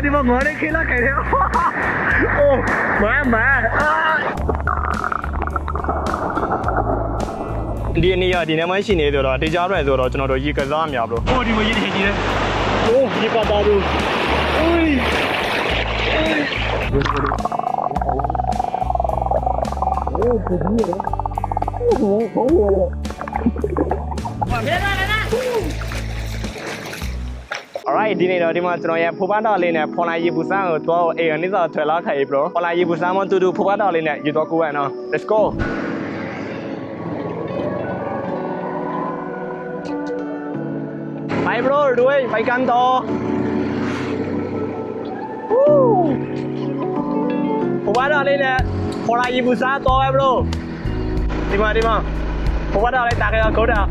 ဒီမှာငါနဲ့ခေလာခဲ့တယ်အိုးဒီနေရာဒီနေ့မှရှိနေဆိုတော့တေချာရဲဆိုတော့ကျွန်တော်တို့ရေကစားများဘလို့ဟိုဒီမှာရေထင်ကြီးတယ်အိုးရေကတာတို့အိုးဒီကြီးရဟိုဟိုAlright ဒီနေ့တော့ဒီမှာကျွန်တော်ရဲ့ဖိုးပတ်တော်လေးနဲ့ဖော်လာရီပူစမ်းကိုတော့အေးအနေစာထွက်လာခိုင်း bro ဖော်လာရီပူစမ်းမတူတူဖိုးပတ်တော်လေးနဲ့ယူတော့ကိုရနော် Let's go Bye bro ด้วยไปกันต่อဖိုးပတ်တော်လေးနဲ့ဖော်လာရီပူစမ်းတော့ bro ဒီမှာဖိုးပတ်တော်လေးတာကြတော့တာ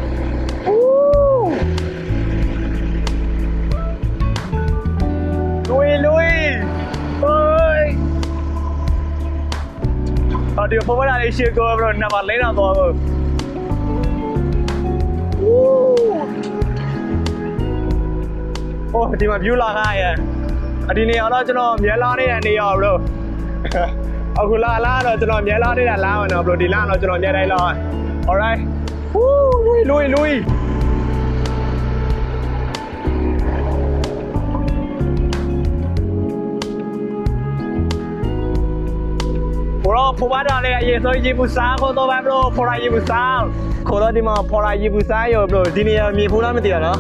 ลุยเฮ้ยเดี๋ยวผมว่าได้เชียร์กูบรอนำมาเล่นเอาตัวกูโอ้ดีมาวิวลาง่ายอ่ะอันนี้เนี่ยเราจะนอนเมียล้อนี่นี่อ่ะบรเอาคุณล่าเราจะนอนเมียล้อนี่แหละล้าเนาะบรดีล่าเราจะนอนเมียได้รอ alright ลุยbro ဖိုးပါတော်လေးအရင်ဆုံးရေပူစားခေါ်တော့ပါဘလို့ဖော်လာရေပူစားခေါ်တော့ဒီမှာဖော်လာရေပူစားရောဘလို့ဒီနေရာမြေဖူးလားမသိရနော်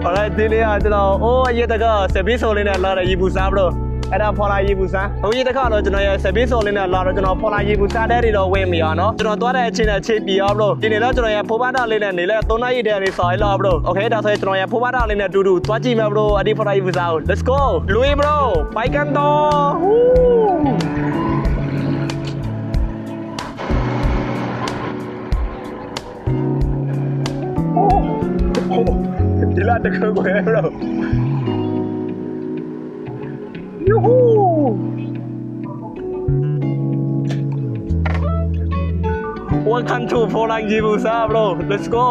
ဟောလိုက်ဒီနေရာကျွန်တော်အိုးအရင်တကစပီးဆိုလေးနဲ့လာတဲ့ရေပူစားဘလို့အဲ့ဒါဖော်လာရေပူစားဟိုကြီးတခါတော့ကျွန်တော်ရဲ့စပီးဆိုလေးနဲ့လာတော့ကျွန်တော်ဖော်လာရေပူစားတဲ့တွေတော့ဝယ်မရနော်ကျွန်တော်သွားတဲ့အချိန်နဲ့ချိန်ပြီးရောဘလို့ဒီနေ့တော့ကျွန်တော်ရဲ့ဖိုးပါတော်လေးနဲ့နေလဲ3နာရီတည်းနေစားရလားဘလို့โอเคဒါဆိုရင်ကျွန်တော်ရဲ့ဖိုးပါတော်လေးနဲ့တူတူသွားကြည့်မယ်ဘလို့အဒီဖော်လာရေပူစားကို let's go လူဘလို့ပိုက်ကန်တော့ဒီလာတကယ်ကိုရတော့ยูฮู Welcome to Poland Yibusa bro let's go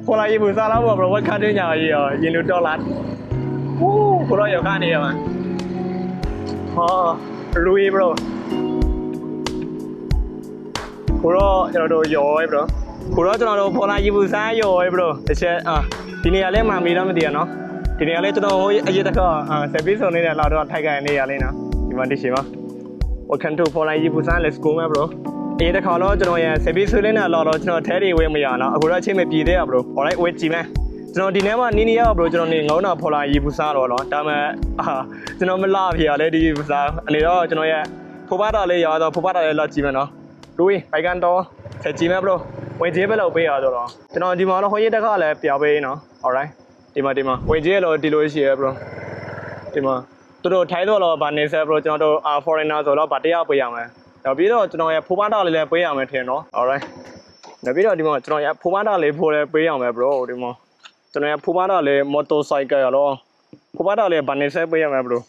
Poland Yibusa แล้ว bro welcome ด้วยညာကြီးရောရင်လူတော်လာဟိုးဘရောရောက်ကနေရမှာဟာလူကြီး bro ဘရောကျွန်တော်တို့ရော broကိုတော့ကျွန်တော်တို့ဖော်လာရီပူစားရောဘရိုတစ်ချက်ဒီနေရာလေးမှမီတော့မသိရနော်ဒီနေရာလေးကျွန်တော်အရေးတခါစပီးစုံနေတဲ့လာတော့ထိုက်ကန်နေရလေးနော်ဒီမှာတရှိပါ Welcome to ဖော်လာရီပူစား let's go မယ်ဘရိုအရေးတခါတော့ကျွန်တော်ရဲ့စပီးစုံလေးနဲ့လာတော့ကျွန်တော်ထဲတွေဝေးမရနော်အခုတော့အချိန်မပြေသေးရဘရို alright ဝေးကြည့်မယ်ကျွန်တော်ဒီနေ့မှနီးနီးရဘရိုကျွန်တော်နေငုံတော့ဖော်လာရီပူစားတော့နော်ဒါမှကျွန်တော်မလာပြရလေဒီပူစားအနေတော့ကျွန်တော်ရဲ့ဖိုးပါတာလေးရတော့ဖိုးပါတာလေးလာကြည့်မယ်နော်လူကြီးဘိုက်ကန်တော့ဆက်ကြည့်မယ်ဘရိုဝင်ကြီးပဲလို့ပေးရတော့ကျွန်တော်ဒီမှာတော့ဟိုရေးတခါလည်းပြပေးနော် alright ဒီမှာဝင်ကြီးလို့ဒီလိုရှိရ bro ဒီမှာတို့ထိုင်းတော့ဗာနေဆက် bro ကျွန်တော်တို့foreigner ဆိုတော့ဗာတရားပေးရမယ်နောက်ပြီးတော့ကျွန်တော်ရဲ့ဖိုးပါတာလေးလည်းပေးရမယ်ထင်နော် alright နောက်ပြီးတော့ဒီမှာကျွန်တော်ရဲ့ဖိုးပါတာလေးဖိုးလည်းပေးရမယ် bro ဒီမှာကျွန်တော်ရဲ့ဖိုးပါတာလေး motorcycle ရတော့ဖိုးပါတာလေးဗာနေဆက်ပေးရမယ် bro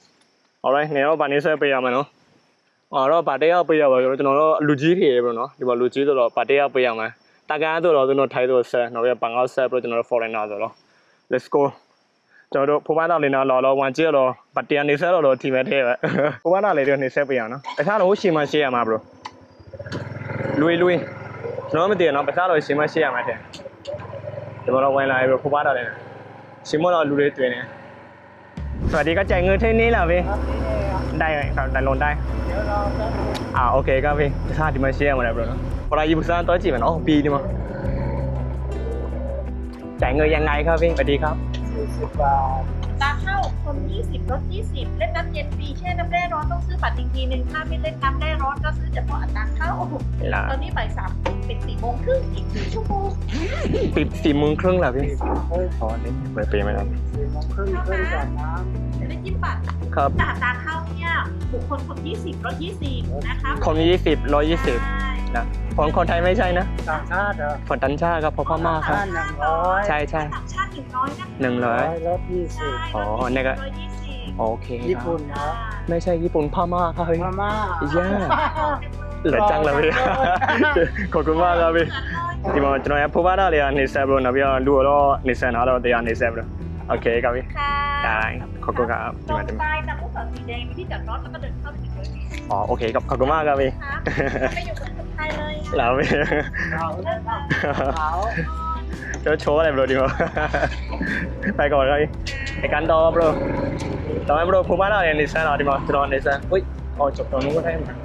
alright နေတော့ဗာနေဆက်ပေးရမယ်နော်တော့ဗာတရားပေးရပါကျွန်တော်တို့လူကြီးတွေ bro နော်ဒီမှာလူကြီးဆိုတော့ဗာတရားပေးရမယ်တာကန်ဆိုတော့ကျွန်တော်ထိုင်းတော့ဆက်နောက်ရဘန်ကောက်ဆက်ပြီးကျွန်တော် foreigner ဆိုတော့ let's go ကျွန်တော်တို့ဖိုးပါတာလေးနာလောဝန်ကျဲတော့ဗတ်တရားနေဆက်တော့ทีမဲ့ထဲပဲဖိုးပါတာလေးတွေနေဆက်ပြရအောင်နော်တခြားတော့ရှင်းမရှင်းရမှာ bro လွေကျွန်တော်မသိရနော်တခြားတော့ရှင်းမရှင်းရမှာတဲ့ဒီမှာတော့ဝင်လာပြီဖိုးပါတာလေးရှင်းမတော့လူတွေတွေ့နေสวัสดีก็จ่ายเงินที่นี่แหละพี่ได้ครับได้ลงได้โอเคครับพี่ตခြားဒီမှာရှင်းရမှာလေ bro နော်พอเรายิบซ้ำตัวจีบมันปีนี่มั้งจ่ายเงินยังไงครับพี่สวัสดีครับ40 บาทตาเข้าคน20ลด20เล่นน้ำเย็นฟรีแช่น้ำแร่ร้อนต้องซื้อบัตรอีกทีนึงถ้าไม่เล่นน้ำแร่ร้อนก็ซื้อเฉพาะอัตราเข้าตอนนี้บ่าย 3ปิด 4 โมงครึ่งอีก1 ชั่วโมงปิด 4 โมงครึ่งเหรอพี่อ๋อนี่เปิดปีไหมครับ 4 โมงครึ่งเครื่องการน้ำจะได้จิ้มบัตรครับแต่อัตราเข้าเนี่ยบุคคลคน20ลด20นะครับคน20 120นะคนไทยไม่ใช่นะต่างชาติเหรอคนต่างชาติครับพม่าครับ100ใช่ต่างชาติ100นะ100ลด20อ๋อเนี่ยก็โอเคญี่ปุ่นนะไม่ใช่ญี่ปุ่นพม่าครับพม่าเย้เหลือจังเลยพี่ขอบคุณมากครับพี่ဒီမှာကျွန်တော်ရဖိုးပါတာလေးကနေဆက်ပြီးတော့နောက်ပြီးတော့လူတော့နေဆက်တော့တရားနေဆက်ပြီးတော့โอเคครับพี่ค่ะ ได้ขอบคุณครับ ตรงไปตามลูกศรสีแดงมีที่จอดรถแล้วก็เดินเข้าไปถึงเลย อ๋อโอเคขอบคุณมากครับพี่ ครับไปอยู่เหมือนคนไทยเลย แล้วพี่ จะโชว์อะไรบรดีมั้ยไปก่อนครับพี่ไปกันต่อบรต่อไปบรผมมาแล้วเนี่ยนิสัยเราดีมั้ยตัวนิสัยอุ้ยอ๋อจบตรงนู้นก็ได้มั้ย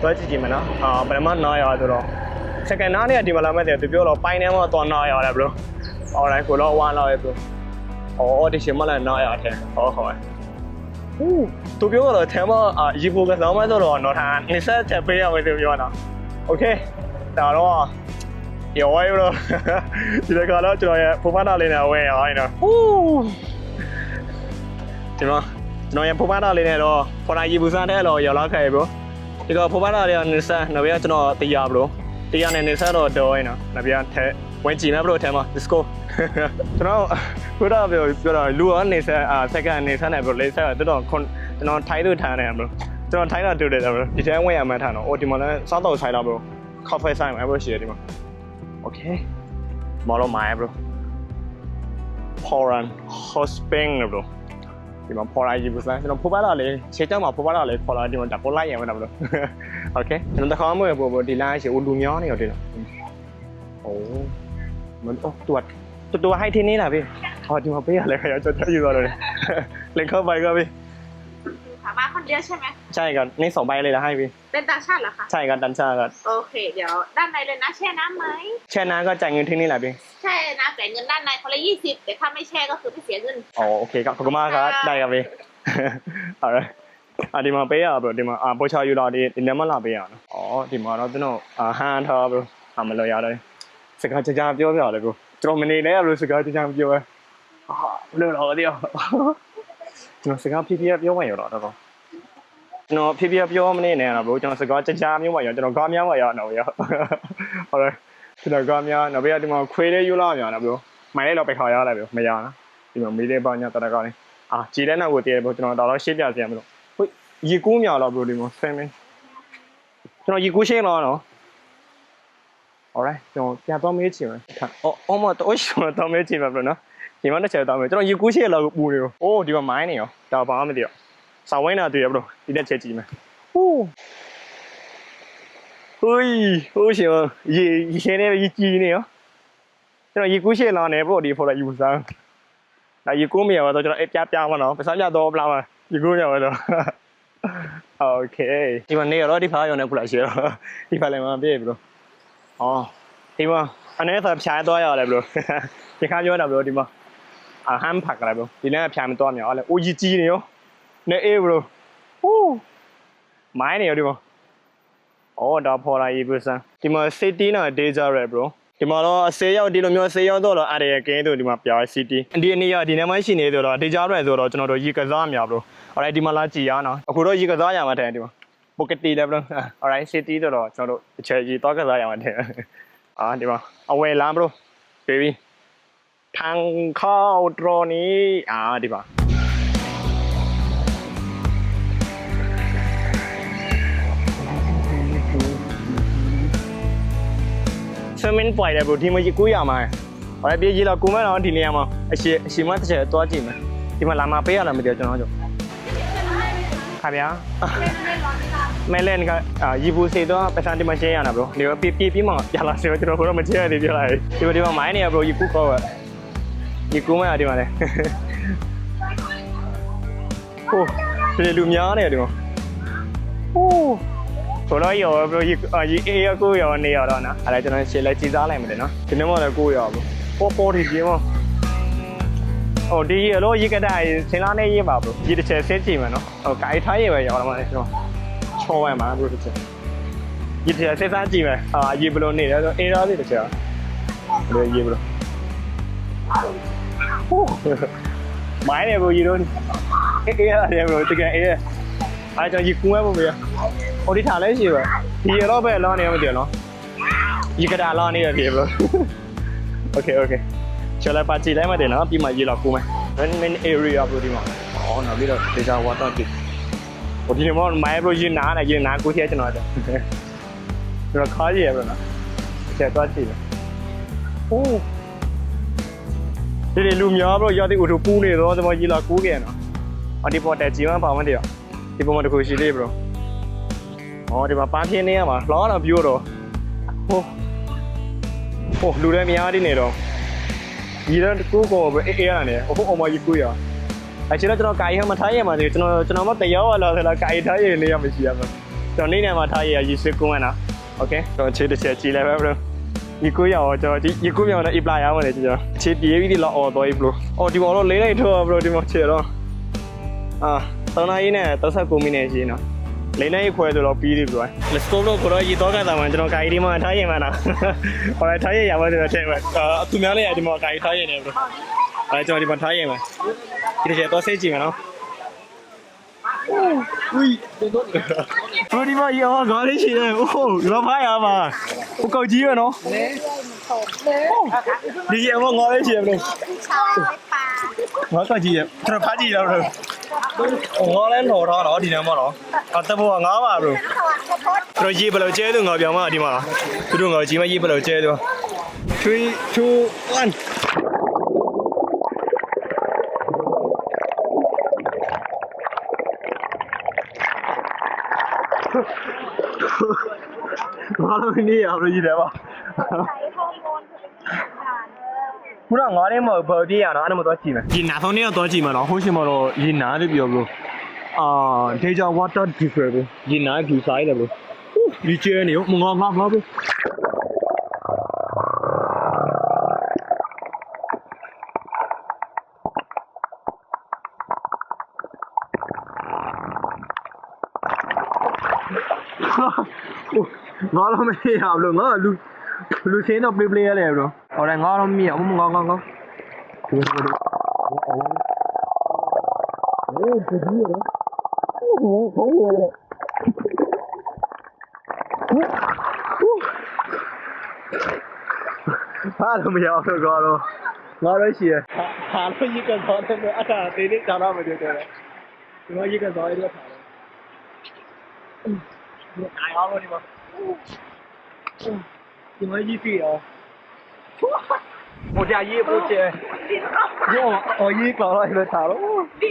ตัวจริงๆมั้ยเนาะอ๋อเป็นมันน้อยอ่ะตัวစက္ကန့်နားနဲ့ဒီမှာလာမဲ့တဲ့သူပြောတော့ပိုင်းထဲမှာတော့နားရတယ်ဘလို့။ alright ကိုတော့ဝမ်းလောက်ရဲ့ဘလို့။အော်ဒီရှင်မလည်းနားရတယ်။ဟောခေါ်။ဟူးသူပြောတော့ထဲမှာရီဖိုကစားမဲ့ဆိုတော့တော့ထားနေဆက်ချက်ပေးရမယ်သူပြောတာ။ Okay ဒါတော့ရောဘလို့ဒီကတော့ကျွန်တော်ရဲ့ဖူဖားတာလေးနဲ့ဝယ်ရအောင်နော်။ဟူးဒီမှာကျွန်တော်ရဲ့ဖူဖားတာလေးနဲ့တော့ခေါ်လာရီဘူစားတဲ့တော့ရောက်လာခဲ့ဘလို့။ဒီကဖူဖားတာလေးကနေဆက်နောက်ရကျွန်တော်တရားဘလို့တရားနဲ့နေစားတော့တော်ရင်နော်။နောက်ပြန်ထဲဝင်ကြည့်မယ်ဘလို့ထဲမှာ let's go ကျွန်တော်ခုတော့ပြောတော့လူကနေစားစက္ကန့်နေစားနေဘလို့လေးစားတော့ကျွန်တော်ထိုင်းလို့ထားနေဘလို့ကျွန်တော်ထိုင်းတော့တွေ့တယ်ဘလို့ဒီထဲဝင်ရမှထားတော့အိုဒီမှာလည်းစားတော့ဆိုင်တော့ဘလို့ coffee ဆိုင်မှာဘလို့ရှိတယ်ဒီမှာ okay မော်လို့မိုင်းဘလို့ Poran hot spring ဘလို့ဒီမှာ Poran ကြီးဘူးစားကျွန်တော်ဖိုးပါလာလေခြေကြောက်မှာဖိုးပါလာလေခေါ်လာဒီမှာပို့လိုက်ရမှာဘလို့ okay ကျွန်တော်တခါမှမဟုတ်ဘူးဒီ line ရှိဦးလူမျိုးနေရောဒီတော့โอ้มันตัวให้ที่นี่แหละพี่อ๋อที่มาเปี้ยอะไรครับจะอยู่ตัวเลยเล่นเข้าไปก็พี่ ถามมาคนเดียวใช่ไหม ใช่ครับนี่2ใบเลยนะให้พี่ เป็นต่างชาติเหรอคะ ใช่ครับดันชาครับ โอเคเดี๋ยวด้านในเลยนะแช่น้ำไหม แช่น้ำก็จ่ายเงินที่นี่แหละพี่ แช่น้ำแต่เงินด้านในคนละ20แต่ถ้าไม่แช่ก็คือไม่เสียเงิน อ๋อโอเคครับขอบคุณมากครับได้ครับพี่เอาเลยဒီမှာပေးရပါဘလို့ဒီမှာပိုချာယူလာဒီနံပါတ်လာပေးရအောင်။အော်ဒီမှာတော့ကျွန်တော်ဟန်ထားဘလို့မလို့ရတယ်။စကားကြကြပြောပြရတယ်ဘလို့ကျွန်တော်မနေလဲဘလို့စကားကြကြပြောပဲ။ဟာဘလို့တော့ဒီကျွန်တော်စကားဖြည်းဖြည်းပြောမှရတော့တော့ကျွန်တော်ဖြည်းဖြည်းပြောမနေနဲ့တော့ဘလို့ကျွန်တော်စကားကြကြမျိုးမှရကျွန်တော်ကားများမှရတော့ရ။ဟုတ်တယ်ကျွန်တော်ကားများနောက်ပြီးဒီမှာခွေးလေးယူလာများတော့ဘလို့မိုင်းလေးတော့ပဲခေါ်ရလိုက်ဘလို့မရနော်။ဒီမှာမီးလေးပေါ့ညတရကောင်းလေး။ကြည်တဲ့နောက်ကိုတည်ဘလို့ကျွန်တော်တော့ရှေ့ပြစီရမလို့ရေကူးမြောက်တော့ဘလို့ဒီမှာဆင်းမင်းကျွန်တော်ရေကူးရှင်းတော့နော် alright ကျွန်တော်ပြန်တော့မေးချင်မယ်အော်မတော့ရှင်းတော့မေးချင်ပါဘလို့နော်ဒီမှာတစ်ချက်တော့မေးကျွန်တော်ရေကူးရှင်းလောက်ပူနေရောအိုးဒီမှာမိုင်းနေရောဒါဘာမှမသိရောစာဝိုင်းတာတွေ့ရဘလို့ဒီတစ်ချက်ကြည့်မယ်ဟူးဟိုးရှင်ရေရှင်းနေရေကြည်နေရောကျွန်တော်ရေကူးရှင်းလောက်နေဘလို့ဒီဖော်လာယူစားဒါရေကူးမြောက်တော့ကျွန်တော်ပြမနော်ပစမ်းပြတော့ပလာမရေကူးမြောက်တော့Okay ဒီမှာနေရတော့ဒီဖားရောနေခုလာရှိတော့ဒီဖားလည်းမပြေဘူးလို့ဒီမှာအနေနဲ့ဖြားသွားရတယ်ဘလို့ဒီခါပြောတာဘလို့ဒီမှာဟမ်ဖတ်ကြတယ်ဘလို့ဒီနေ့ဖြားမသွားမြောက်အဲ့လေအိုကြီးကြီးနေရောနေအေးဘလို့ဟူးမိုင်းနေရောဒီမှာဒါဖော်လာရေးပစံဒီမှာ city နဲ့ danger ရယ်ဘလို့ဒီမှာတော့ဆေးရောက်ဒီလိုမျိုးဆေးရောက်တော့အဲ့ရကင်းတို့ဒီမှာပြော city ဒီအနေရဒီနေ့မှရှိနေဆိုတော့ danger ရယ်ဆိုတော့ကျွန်တော်တို့ရေကစားမြောက်ဘလို့alright ဒီမှာလာကြည့်ရအောင်အခုတော့ရေကစားရမှာတဲ့ဒီမှာ pocket တီးတယ်ဘလို့ alright city တော့ကျွန်တော်တို့အချက်ကြီးတော့ကစားရမှာတဲ့ဒီမှာအဝယ်လမ်းဘလို့ baby ทางเข้าตรงนี้ဒီမှာဆွေးမင်းပွိုင်တယ်ဘလို့ဒီမှာရေကူးရမှာalright ပြေးကြီးတော့ကိုမတော့ဒီနေရာမှာအရှိမတစ်ချက်သွားကြည့်မယ်ဒီမှာလာမပေးရလားမသိဘူးကျွန်တော်တို့ခါဗျာမဲလန်ကရီဘူစီတော့ပစံဒီမရှင်းရတာဘလို့ဒီပြေးမှရလာစေကျွန်တော်ကတော့မချဲရသေးပြောလိုက်ဒီမှာမိုင်းနေရဘလို့ရီကူကောရီကူမရဒီမှာလေဟိုဒီလူများနေတယ်ဒီမှာဟိုဆိုတော့ရောဘလို့ရီအေးကိုရောနေရတော့နော်အဲ့ဒါကျွန်တော်ရှင်းလိုက်ကြည်စားလိုက်မယ်နော်ဒီနေ့မှလည်းကိုရောပေါ့ပေါ်ဒီကြီးမဒီရေလို့ရေကတဲ့ဆင်းလာနေရေးပါဘလို့ရေတစ်ချက်ဆင်းကြည့်မယ်နော်ကိုင်ထားရေပဲရောတော့မှကျွန်တော်ချောဝဲမှာဘလို့တစ်ချက်ရေတစ်ချက်ဆင်းစားကြည့်မယ်ရေဘလို့နေတယ်ဆိုအေးသားလေးတစ်ချက်ဘလို့ရေဘလို့မိုင်းနေဘလို့ရေတော့အေးရတယ်ဘလို့တကယ်အေးအဲ့ကျွန်တော်ရေကူးမဲ့ပုံပဲဒီထားလဲရှိပဲဒီရေတော့ပဲလောနေမှမသိနော်ရေကတာလောနေရပြေဘလို့ Okay ချလာပါကြည့်လိုက်မှတယ်နော်ပြီးမှရေလောက်ကူးမယ် main area ဘလို့ဒီမှာနောက်ပြီးတော့ data water ကြည့်ဒီနေ့မှမိုင်းဘလို့ရေနာကူးထဲကျွန်တော်တော့ခါရရဘလို့နော်ချက်သွားကြည့်မယ်ဟိုး ဒီလူများဘလို့ရောက်တဲ့ဥထုပူးနေတော့ဒီမှာကြီးလာကူးခဲ့နော်အဒီပေါ်တက်ကြီးမှပါမတည်းဒီပေါ်မှာတခုရှိသေးဘလို့ဟောဒီမှာပန်းပြင်းနေရမှာလောတော့ပြိုးတော့ဟိုလူတွေများနေနေတော့ဒီတော့ကူးကောပဲအေးရတယ်ဟိုအမကြီးကူးရအဲ့ကျတော့ကျွန်တော်ကာယဟမထားရမှာဒီကျွန်တော်မတရားရလားဆိုတော့ကာယထားရနေရမရှိရမှာကျွန်တော်နေနေမှာထားရရေစစ်ကုန်းနော်โอเคကျွန်တော်ခြေတစ်ချက်ကြည့်လိုက်ပဲဘလို့ဒီကိုရအောင်ကျွန်တော်ဒီကိုမြောင်နဲ့အပလာရမှာလေကျွန်တော်ခြေပြေးပြီးဒီလောက်အော်တော့ဘလို့အော်ဒီပေါ်တော့လေးလိုက်ထောဘလို့ဒီမှာခြေတော့3နာရီနဲ့39မိနစ်ရှိနော်လေးနိုင်ခွဲဆိုတော့ပြီးပြီဘလို့ let's go လို့ခေါ်တော့ရေတော့ကတာမှာကျွန်တော်ကာယဒီမှာထားရမှာနော်ဟောထားရရမှာဆိုတော့ထဲမှာသူများလေးဒီမှာကာယထားရနေဘလို့အဲ့ကျွန်တော်ဒီမှာထားရမှာဒီတစ်ချက်တော့စိတ်ကြည့်မှာနော်อุ้ยဘယ်ဒီမှာရောဂါလေးရှိတယ်အိုးရောဖားရမှာဟိုကောက်ကြီးရနော်ဒီရမငေါ်လေးရှိတယ်ဘယ်လိုငါကောက်ကြီးရကျွန်တော်ဖားကြည့်ရတော့ငေါ်လဲတော်တော့ဒီနေမှာတော့အတဘောငါပါဘယ်လိုရေးဘယ်လိုကျဲသူငါပြောင်းမဒီမှာသူတို့ငါကြီးမရေးဘယ်လိုကျဲသူ3 2 1ဘာလို့နေရဘယ်ကြီးတယ်ပါခုနငါးလေးမပေါ်ပြေးရတော့အဲ့ဒါမတော့ကြည့်မယ်ဒီနာဆုံးနေတော့ကြည့်မှာတော့ဟိုရှင်မတော့ရေနာလို့ပြောလို့deja water different ရေနာဖြူဆိုင်တယ်ဘလို့ဒီကျဲနေရောငါဘငါတော့မရဘူးလို့ငါလူချင်းတော့ play ရတယ်ဘလို့ဟောတယ်ငါတော့မရဘူးငါဒီလိုโอ้ဒီကြီးရဟိုရဟာလို့မရဘူးကတော့ငါတော့ရှိရဟာလို့ရကတော့တယ်အတာတေးလေးတောင်းတော့မပြောတယ်ဒီမှာရကတော့ရတော့ထားတယ်အားအောင်လို့ဒီမှာဒီမှာကြီးပြီရောဟိုကြရေးပို့ချေရောအော်ရေးကောင်းလိုက်လို့ထားတော့ဒီ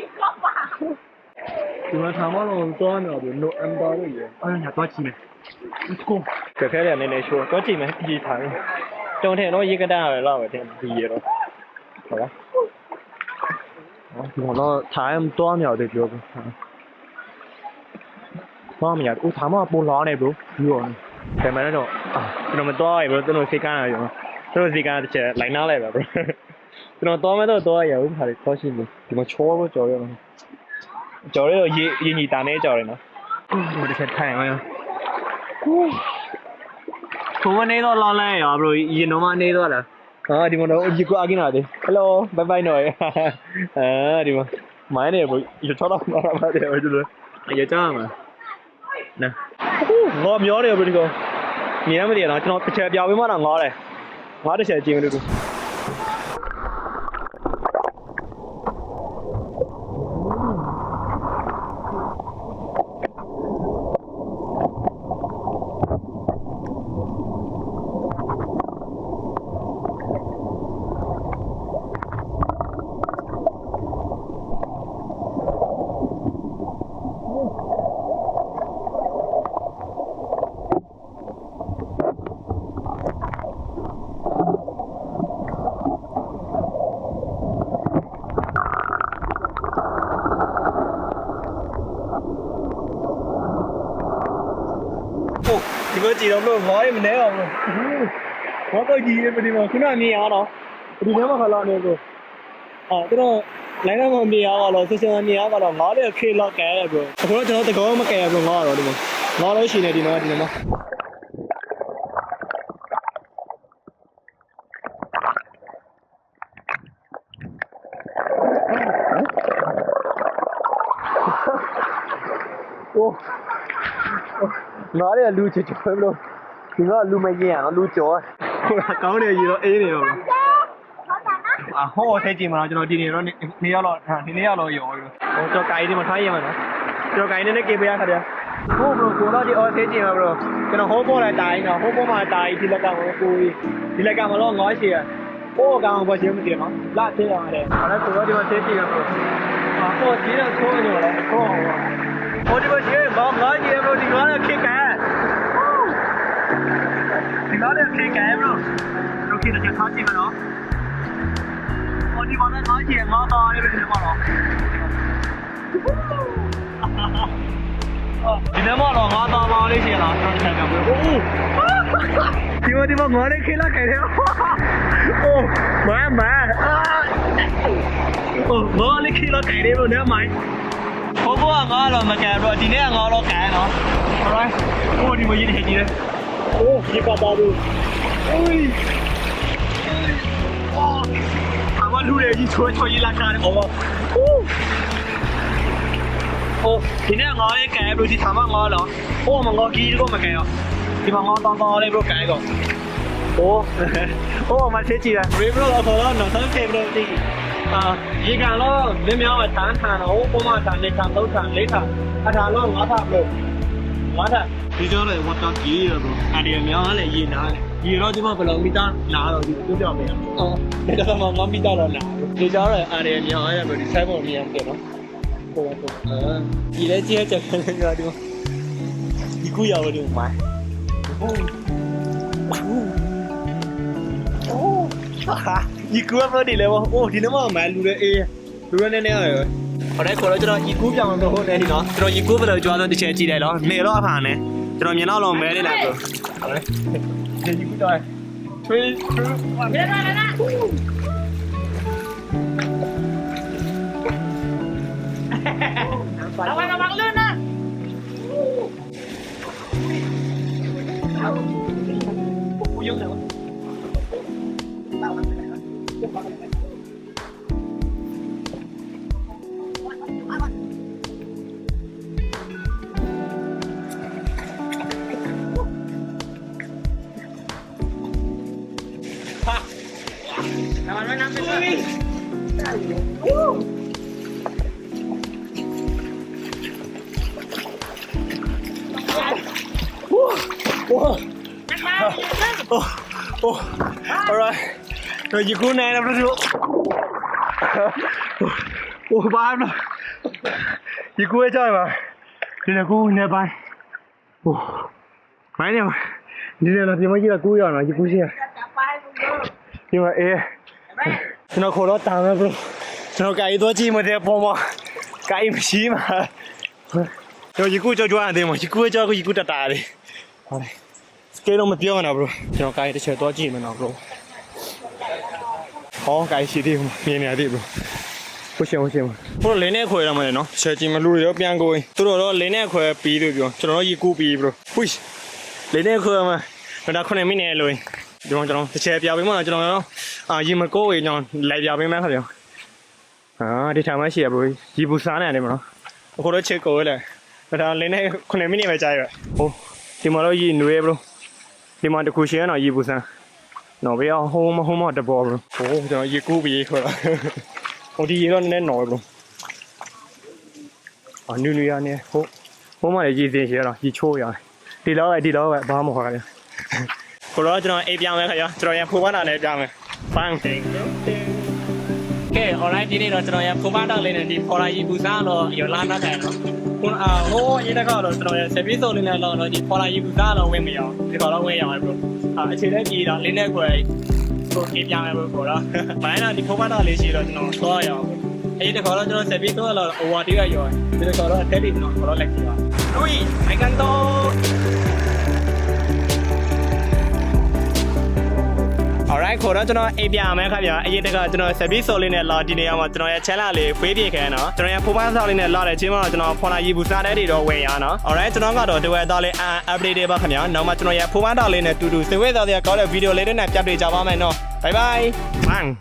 မှာထားမလို့တော့နေတော့နိုအမ်ဘာလို့ရအဲ့ညာတော့ကြည့်မယ်ကိုကခဲရနေနေရှိုးတော့ကြည့်မယ်ဒီထားတုံးထဲတော့ရေကတာရလောက်ပဲတဲ့ဒီရတော့ဟုတ်လားဒီတော့ထားရင်တော့နေတော့ပြောဘူးတော့မရဘူးထားမပေါ်လာနေဘလို့ဒီရောဒါမှလည်းတော့ကျွန်တော်မတော့ရဘူးကျွန်တော်စိတ်ကန်းရရောကျွန်တော်စိတ်ကန်းတစ်ချက်လိုက်နားလိုက်ပါဘလို့ကျွန်တော်တော့မဲ့တော့ရဘူးခါလေးတော့ရှိနေဒီမှာချောလို့ကြော်ရအောင်ကြော်ရတော့ရေညီတာနေကြော်ရနော်ဒီတစ်ချက်ထိုင်အောင်ကိုမနေတော့လောင်းလဲရဘလို့ရေတော့မနေတော့လားဒီမှာတော့ဒီကိုအကင်းလာတယ်ဟယ်လိုဘိုင်ဘိုင်နော်ဒီမှာမိုင်းနေဘလို့ရချောတော့မှာပါတယ်ဘယ်လိုလဲရကြမှာနော်ငေါမျောတယ်ဘယ်ဒီကောမြင်ရမသိရနော်ကျွန်တော်တစ်ချက်ပြောင်းပေးမှတော့ငေါတယ်ငါတစ်ချက်ကြည့်မလို့ဒီမကြည့်တော့လို့ငေါရမနေအောင်လို့ငေါတော့ကြည့်ရပြီမှာခုနမြင်ရတော့ဒီထဲမှာခလာနေကိုသူတို့လိုင်းကမမြင်ရတော့ဆက်ဆက်မြင်ရတော့ငေါတဲ့ခေလောက်ကဲတယ်ပြောအခုတော့ကျွန်တော်တကောမကဲဘူးငေါတော့ဒီမှာငေါလို့ရှိနေဒီမှာโอ้ငါးရလူချစ်ချွဲလို့ဒီကလူမရင်အောင်လူကြောဟိုကောင်းတယ်ကြီးတော့အေးနေတော့ဟောထဲကြည့်မှာကျွန်တော်ဒီနေတော့နေရောက်တော့ဒီနေ့ရောက်တော့ရောဟိုကျွန်တော်ကိုင်းဒီမှာထားရမှာနော်ကျွန်တော်ကိုင်းနေကေပေးရခါတယ်ဟိုဘရိုကိုတော့ဒီအော်ထဲကြည့်မှာဘရိုကျွန်တော်ဟိုးပေါ်လိုက်တိုင်းတော့ဟိုးပေါ်မှာတိုင်းဒီလက်ကကိုဒီလက်ကမလို့ငေါရှိရ โอ้กางบ่เชื่อไม่ดีเนาะละเท่าอะไรอะไรกูว่าဒီမှာသေးကြည့်ရတော့อ่าโอ้ဒီတော့ထိုးနေတယ်ထိုးအောင်โอ้ဒီမှာชื่อบ่ငါကြီးဘရိုဒီကားနဲ့ခိကဲဒီကားနဲ့ခိကဲဘရိုโอเคတော့ထားကြည့်မနော်โอ้ဒီမှာငါကြီးငါသားလေးပဲဒီမှာတော့ဒီနေ့မှတော့ငါသားပါလေးရှိလားတော့ဆက်ကြဘူးအိုးဒီမှာငါလေးခိလာခဲ့တယ်โอ้มาโอ้งอเลยขี้เราไก่ได้บ่เนี่ยไหมเพราะว่าငါတော့မကန်တော့ဒီနေ့ငါတော့ကန်เนาะ alright โอ้ဒီမရင်းနေကြီးလေโอ้ဒီပါပါဘူးโอ้ยอ้าวถามว่ารู้เลยကြီးช่วยยีราคาเนี่ยโอ้โอ้ဒီနေ့ငါလေးကန်လို့ဒီถามว่าငါเหรอโอ้มันงอกี้ก็มาကန်อ่ะဒီမှာငါတောင်းလေးဘရိုကန်ก่อนโอ้มาเช็ดจีละเรียบร้อยแล้วก็หนอนทั้งเทปเลยดิยีกันแล้วเลี้ยงเอาทานโอ้ผมมาทานในทางต้องทานเล็กทานทานแล้วงัดทานเลยงัดทานဒီကြောเลยวัดกันကြီးရတော့အဒီမြောင်းလည်းยีနာလေยีတော့ဒီမှာဘယ်လိုမီတာနာတော့ဒီပြောပြမယ်အော်ဒီတော့မှငါမီတာတော့နာဒီကြောเลยအဒီမြောင်းရတော့ဒီဆိုင်ပေါ်မြင်တယ်နော်ဟိုဒီလည်းကြီးချက်တယ်ကြတော့ဒီကူရတော့ဒီမှာยีกูว่าดีเลยว่ะโอ้ဒီနေ့မှမလူလေအေးလူရနေနေရယ်ဟိုတဲ့ခေါ်တော့ကျွန်တော်ยีกูပြောင်းတော့ဟုတ်တယ်ဒီနော်ကျွန်တော်ยีกูဘယ်လိုကြွားတော့တစ်ချက်ကြည့်လိုက်တော့နေတော့အဖာနဲ့ကျွန်တော်မြင်တော့မဲနေလားပြောဟုတ်တယ်ยีกูတော့3 2 1 เดี๋ยวๆนะระวังลื่นนะกูยุ่งแล้วมันไม่น้ำไปเลยโอ้ alright เราอยู่คู่ไหนนะพระทุกโอ้บ้านเนาะอยู่คู่ไอ้จ้อยมาเดี๋ยวคู่เนี่ยไปโอ้ไม่เนี่ยเดี๋ยวเราจะมายี่ละคู่ย้อนมาอยู่คู่เชียဒီမှာအေးကျွန်တော်ခေါ်တော့တာမယ်ဘရိုကျွန်တော်ကြိုက်တော့ကြည့်မတဲ့ပုံမှာကြိုက်မရှိမှာကျွန်တော်ရီကူကြောက်ကြွားနေတယ်မှာရီကူကြောက်ကိုရီကူတတာတယ်ဟုတ်တယ်စကေးတော့မပြောနဲ့ဘရိုကျွန်တော်ကြိုက်တစ်ချက်တော့ကြည့်မယ်နော်ဘရိုဟောကြိုက်ရှိသေးမြင်နေရတယ်ဘရိုဟုတ်ရှင်ဘရိုလင်းနဲ့ခွဲရမှာနော်ချက်ကြည့်မလူတွေတော့ပြန်ကိုသူတို့တော့လင်းနဲ့ခွဲပြီးလို့ပြောကျွန်တော်တော့ရီကူပြီးဘရိုဟုတ်လင်းနဲ့ခွဲမှာဒါ9မိနစ်လို့ဒီမှာကျွန်တော်တစ်ချက်ပြပေးမှကျွန်တော်ရေမကိုးရင်ကျွန်တော်လိုက်ပြပေးမှခင်ဗျာဒီထားမှရှိရဘရိုရေပူစားနေတယ်မနော်အခုတော့ချက်ကိုလေဒါလင်းနဲ့9မိနစ်ပဲကြာရဟိုဒီမှာတော့ရေနွေးဘရိုဒီမှာတခုရှင်းတော့ရေပူစားနော်ဘေးဟိုးမတဘောဘရိုဟိုကျွန်တော်ရေကူးပြီးခေါ်တာဟိုဒီရေတော့နည်းနည်းနော်ဘရိုနူရနေဟိုမှလည်းရေစင်ရှိရတော့ရေချိုးရတယ်ဒီတော့ပဲဘာမှမခေါ်ရတယ်ကိုတော့ကျွန်တော်အိပ်ပြောင်းမယ်ခင်ဗျာကျွန်တော်ရဖိုးပန်းတာနဲ့ပြောင်းမယ်ဖန်ကဲ alright ဒီနေ့တော့ကျွန်တော်ရဖိုးပန်းတာလေးနဲ့ဒီဖော်လာရီပူစားတော့ရလာနာတယ်နော်ဟိုအရင်ကတော့ကျွန်တော်ရဆက်ပြီးဆုံးလေးနဲ့တော့ဒီဖော်လာရီပူစားတော့ဝင်မရအောင်ဒီကတော့ဝင်ရအောင်ဘရိုအခြေထဲပြေးတော့လင်းနဲ့ခွဲကိုအိပ်ပြောင်းမယ်ဘရိုကိုတော့ဘိုင်းတော့ဒီဖိုးပန်းတာလေးရှိတော့ကျွန်တော်သွားရအောင်အဲ့ဒီကတော့ကျွန်တော်ဆက်ပြီးတော့ over တီးရရောဒီကတော့ edit နော်ကိုတော့လက်ကြည့်ပါတို့ I can do alright ခေါ်တော့ကျွန်တော်အိပ်ပြမယ်ခင်ဗျာအရင်တကကျွန်တော်ဆက်ပြီးဆိုလေးနဲ့လာဒီနေရာမှာကျွန်တော်ရဲ့ channel လေးဖွေးပြခဲ့နော်ကျွန်တော်ရဲ့ဖိုးပန်းဆောက်လေးနဲ့လာတဲ့ချင်းမှာကျွန်တော်ဖော်လာရီဘူးစားတဲ့တွေတော့ဝင်ရနော် alright ကျွန်တော်ကတော့တဝက်သားလေး update တွေပါခင်ဗျာနောက်မှကျွန်တော်ရဲ့ဖိုးပန်းတောက်လေးနဲ့တူတူစေဝဲသားတွေကောင်းတဲ့ဗီဒီယိုလေးတွေနဲ့ပြပြကြပါမယ်နော် bye bye bang